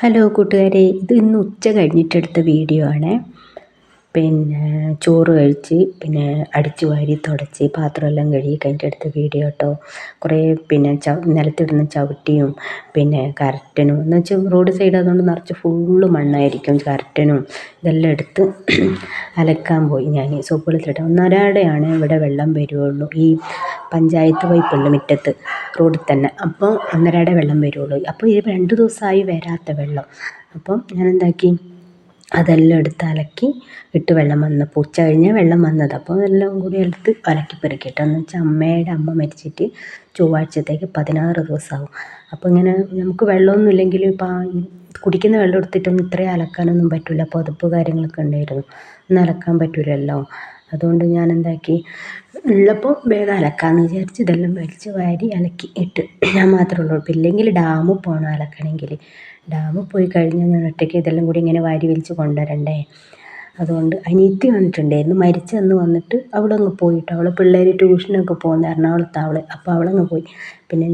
Hello കൂട്ടുകാരെ, ഇത് ഇന്ന് ഉച്ച കഴിഞ്ഞിട്ടെടുത്ത വീഡിയോ ആണ്. പിന്നെ ചോറ് കഴിച്ച് അടിച്ചു വാരി തുടച്ച് പാത്രമെല്ലാം കഴുകി കഴിഞ്ഞിട്ടെടുത്ത വീഡിയോ കേട്ടോ. കുറേ നിലത്തിടുന്ന ചവിട്ടിയും കരട്ടനും എന്ന് വെച്ചാൽ റോഡ് സൈഡ് അതുകൊണ്ട് നിറച്ച് ഫുള്ള് മണ്ണായിരിക്കും. കരട്ടനും ഇതെല്ലാം എടുത്ത് അലക്കാൻ പോയി ഞാൻ. സോപ്പ് വെള്ളത്തിലിട്ട് ഒന്നരാടെയാണ് ഇവിടെ വെള്ളം വരുള്ളൂ. ഈ പഞ്ചായത്ത് പൈപ്പുണ്ട് മുറ്റത്ത് റോഡിൽ തന്നെ. അപ്പോൾ ഒന്നരാടെ വെള്ളം വരുള്ളൂ. അപ്പോൾ ഇത് 2 ദിവസമായി വരാത്ത വെള്ളം. അപ്പം ഞാൻ എന്താക്കി, അതെല്ലാം എടുത്ത് അലക്കി ഇട്ട് വെള്ളം വന്നപ്പോൾ ഉച്ച കഴിഞ്ഞാൽ വെള്ളം വന്നത്. അപ്പോൾ എല്ലാം കൂടി എടുത്ത് അലക്കി പെറുക്കിയിട്ട് എന്ന് വെച്ചാൽ അമ്മ മരിച്ചിട്ട് ചൊവ്വാഴ്ചത്തേക്ക് 16 ദിവസമാവും. അപ്പോൾ ഇങ്ങനെ നമുക്ക് വെള്ളമൊന്നും ഇല്ലെങ്കിൽ കുടിക്കുന്ന വെള്ളം എടുത്തിട്ടൊന്നും ഇത്രയും അലക്കാനൊന്നും പറ്റില്ല. പുതപ്പ് കാര്യങ്ങളൊക്കെ ഉണ്ടായിരുന്നു, ഒന്നും അലക്കാൻ പറ്റില്ലല്ലോ. അതുകൊണ്ട് ഞാൻ എന്താക്കി, ഉള്ളപ്പോൾ വേഗം അലക്കാമെന്ന് വിചാരിച്ച് ഇതെല്ലാം വലിച്ച് വാരി അലക്കി ഇട്ട്. ഞാൻ മാത്രമേ ഉള്ളൂ. ഇല്ലെങ്കിൽ ഡാമിൽ പോകണം അലക്കണമെങ്കിൽ. ഡാമിൽ പോയി കഴിഞ്ഞാൽ ഞാൻ ഒറ്റയ്ക്ക് ഇതെല്ലാം കൂടി ഇങ്ങനെ വാരി വലിച്ച് കൊണ്ടുവരണ്ടേ. അതുകൊണ്ട് അനിയത്തി വന്നിട്ടുണ്ടായിരുന്നു. മരിച്ചന്ന് വന്നിട്ട് അവളങ്ങ് പോയിട്ട്, അവളെ പിള്ളേർ ട്യൂഷനൊക്കെ പോകുന്ന എറണാകുളത്താണ്. അപ്പോൾ അവളങ്ങ് പോയി.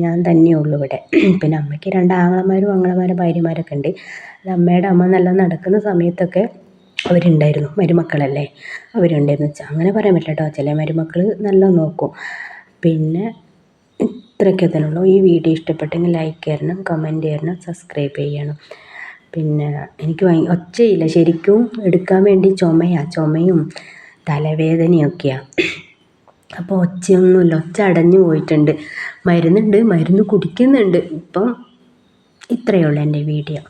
ഞാൻ തന്നെയേ ഉള്ളൂ ഇവിടെ. അമ്മയ്ക്ക് 2 ആങ്ങളമാരും ഭാര്യമാരൊക്കെ ഉണ്ട്. അത് അമ്മയുടെ അമ്മ നല്ല നടക്കുന്ന സമയത്തൊക്കെ അവരുണ്ടായിരുന്നു. മരുമക്കളല്ലേ, അവരുണ്ടായിരുന്നു. അങ്ങനെ പറയാൻ പറ്റില്ല കേട്ടോ. ചില മരുമക്കൾ നല്ല നോക്കും. ഇത്രയൊക്കെ തന്നെ ഉള്ളൂ. ഈ വീഡിയോ ഇഷ്ടപ്പെട്ടെങ്കിൽ ലൈക്ക് ചെയ്യണം, കമൻറ്റ് ചെയ്യണം, സബ്സ്ക്രൈബ് ചെയ്യണം. എനിക്ക് ഒച്ചയില്ല, ശരിക്കും എടുക്കാൻ വേണ്ടി ചുമയും തലവേദനയൊക്കെയാണ്. അപ്പോൾ ഒച്ചയൊന്നുമില്ല, ഒച്ച അടഞ്ഞു പോയിട്ടുണ്ട്. മരുന്ന് കുടിക്കുന്നുണ്ട്. ഇപ്പം ഇത്രയേ ഉള്ളൂ എൻ്റെ വീഡിയോ.